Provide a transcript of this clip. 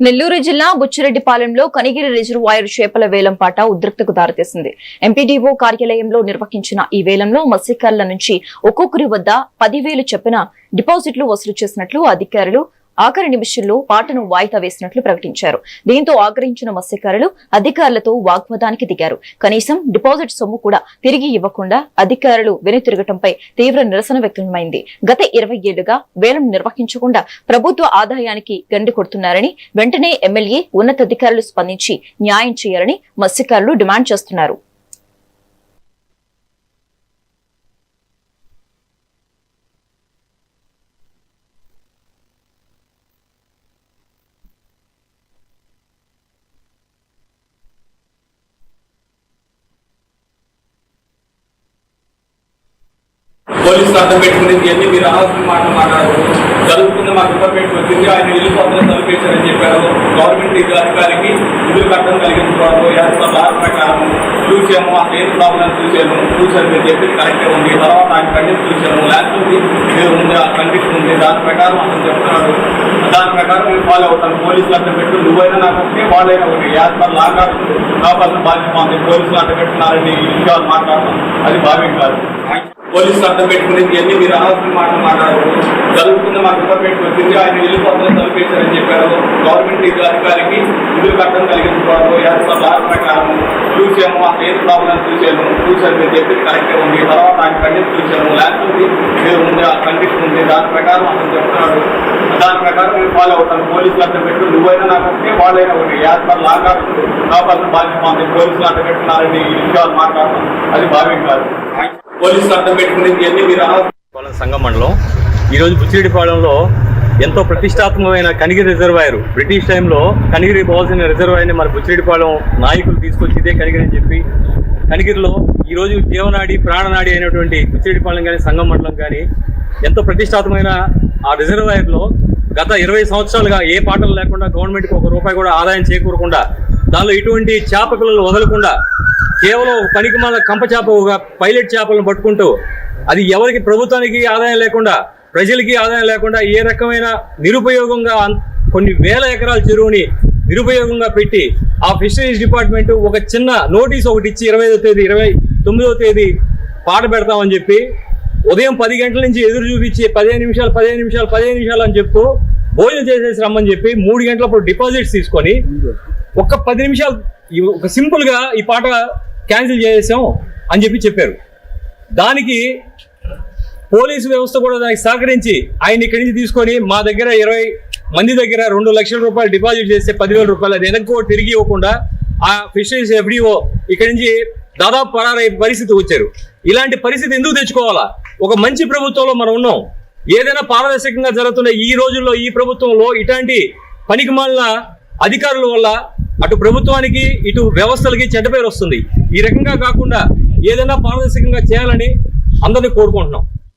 నెల్లూరు జిల్లా బుచ్చిరెడ్డిపాలెంలో కనిగిరి రిజర్వాయర్ చేపల వేలంపాట ఉద్రిక్తకు దారితీసింది. ఎంపీడీఓ కార్యాలయంలో నిర్వహించిన ఈ వేలంలో మత్స్యకారుల నుంచి ఒక్కొక్కరి వద్ద 10,000 చొప్పున డిపాజిట్లు వసూలు చేసినట్లు అధికారులు ఆఖరి నిమిషంలో పాటను వాయిదా వేసినట్లు ప్రకటించారు. దీంతో ఆగ్రహించిన మత్స్యకారులు అధికారులతో వాగ్వాదానికి దిగారు. కనీసం డిపాజిట్ సొమ్ము కూడా తిరిగి ఇవ్వకుండా అధికారులు వెనుతిరగటంపై తీవ్ర నిరసన వ్యక్తమైంది. గత 20 ఏళ్లుగా వేలం నిర్వహించకుండా ప్రభుత్వ ఆదాయానికి గండి కొడుతున్నారని, వెంటనే ఎమ్మెల్యే ఉన్నతాధికారులు స్పందించి న్యాయం చేయాలని మత్స్యకారులు డిమాండ్ చేస్తున్నారు. పోలీసులు అర్థం పెట్టుకునేది ఎన్ని మీరు అనవసరం మాట్లాడారు. జరుగుతున్న మాకు ఇన్ఫర్మేషన్ వచ్చింది, ఆయన వెళ్ళిపోతున్న తలపేశారని చెప్పారు. గవర్నమెంట్ అధికారికి నిధులు కట్టడం కలిగించుకోవడం దాని ప్రకారం చూసాము, అసలు ఏం ప్రాబ్లం చూశాను మీరు చెప్పింది కరెక్టే ఉంది. తర్వాత ఆయన కండిషన్ చూశాము, ల్యాండ్ ఉంది, ఉంది, ఆ కండిషన్ ఉంది, దాని ప్రకారం అతను చెప్తున్నాడు. దాని ప్రకారం మేము ఫాలో అవుతాను. పోలీసులు అర్థం పెట్టు, నువ్వైనా నాకు ఒకటి, వాళ్ళైనా ఒకటి, యాజ్ పర్ లా కావాల్సిన బాధ్యత ఉంది. పోలీసులు అర్థం పెట్టుకున్నారని ఈ విషయాలు మాట్లాడతాం, అది భావ్యం కాదు. పోలీసులు అర్థం పెట్టుకునేది ఎన్ని మీరు అనవసరం మాట్లాడారు. జరుగుతున్న మాకు ఇన్ఫర్మేషన్ వచ్చింది, ఆయన వెళ్ళిపోతున్న తలపేశారని చెప్పారు. గవర్నమెంట్ అధికారికి నిధులు కట్టడం కలిగించుకోవడం దాని ప్రకారం చూసాము, అసలు ఏం ప్రాబ్లం చూశాను మీరు చెప్పింది కరెక్టే ఉంది. తర్వాత ఆయన కండిషన్ చూశాము, ల్యాండ్ ఉంది, ఉంది, ఆ కండిషన్ ఉంది, దాని ప్రకారం అతను చెప్తున్నాడు. దాని ప్రకారం మేము ఫాలో అవుతాను. పోలీసులు అర్థం పెట్టు, నువ్వైనా నాకు ఒకటి, వాళ్ళైనా ఒకటి, యాజ్ పర్ లా కావాల్సిన బాధ్యత ఉంది. పోలీసులు అర్థం పెట్టుకున్నారని ఈ విషయాలు మాట్లాడతాం, అది భావ్యం కాదు. పోలీసులు అర్థం పెట్టుకునేది ఎన్ని మీరు సంఘం మండలం ఈరోజు బుచ్చిరెడ్డిపాలెంలో ఎంతో ప్రతిష్టాత్మకమైన కనిగిరి రిజర్వాయర్, బ్రిటిష్ టైంలో కనిగిరి పోవాల్సిన రిజర్వాయర్ని మన బుచ్చిరెడ్డిపాలెం నాయకులు తీసుకొచ్చి ఇదే కనిగిరి అని చెప్పి కనిగిరిలో ఈరోజు జీవనాడి ప్రాణనాడి అయినటువంటి బుచ్చిరెడ్డిపాలెం కానీ సంఘం మండలం కానీ ఎంతో ప్రతిష్టాత్మకమైన ఆ రిజర్వాయర్లో గత 20 సంవత్సరాలుగా ఏ పాటలు లేకుండా గవర్నమెంట్కి ₹1 కూడా ఆదాయం చేకూరకుండా దానిలో ఇటువంటి చేప పిల్లలు వదలకుండా కేవలం పనికిమాల కంప చేప, ఒక పైలట్ చేపలను పట్టుకుంటూ అది ఎవరికి ప్రభుత్వానికి ఆదాయం లేకుండా ప్రజలకి ఆదాయం లేకుండా ఏ రకమైన నిరుపయోగంగా కొన్ని వేల ఎకరాల చెరువుని నిరుపయోగంగా పెట్టి ఆ ఫిషరీస్ డిపార్ట్మెంట్ ఒక చిన్న నోటీస్ ఒకటి ఇచ్చి 25వ తేదీ 29వ తేదీ పాట పెడతామని చెప్పి ఉదయం 10 గంటల నుంచి ఎదురు చూపించి 15 నిమిషాలు అని చెప్తూ భోజనం చేసేసి రమ్మని చెప్పి 3 గంటలప్పుడు డిపాజిట్స్ తీసుకొని ఒక్క 10 నిమిషాలు ఒక సింపుల్గా ఈ పాట క్యాన్సిల్ చేసేసాం అని చెప్పారు. దానికి పోలీసు వ్యవస్థ కూడా దానికి సహకరించి ఆయన ఇక్కడి నుంచి తీసుకొని మా దగ్గర 20 మంది దగ్గర ₹2 లక్షల డిపాజిట్ చేస్తే ₹10,000 అది వెనక్కి తిరిగి ఇవ్వకుండా ఆ ఫిషరీస్ FDO ఇక్కడి నుంచి దాదాపు పరారయ్యే పరిస్థితి వచ్చారు. ఇలాంటి పరిస్థితి ఎందుకు తెచ్చుకోవాలా? ఒక మంచి ప్రభుత్వంలో మనం ఉన్నాం. ఏదైనా పారదర్శకంగా జరుగుతున్న ఈ రోజుల్లో ఈ ప్రభుత్వంలో ఇట్లాంటి పనికిమాలిన అధికారుల వల్ల అటు ప్రభుత్వానికి ఇటు వ్యవస్థలకి చెడ్డ పేరు వస్తుంది. ఈ రకంగా కాకుండా ఏదైనా పారదర్శకంగా చేయాలని అందరినీ కోరుకుంటున్నాం.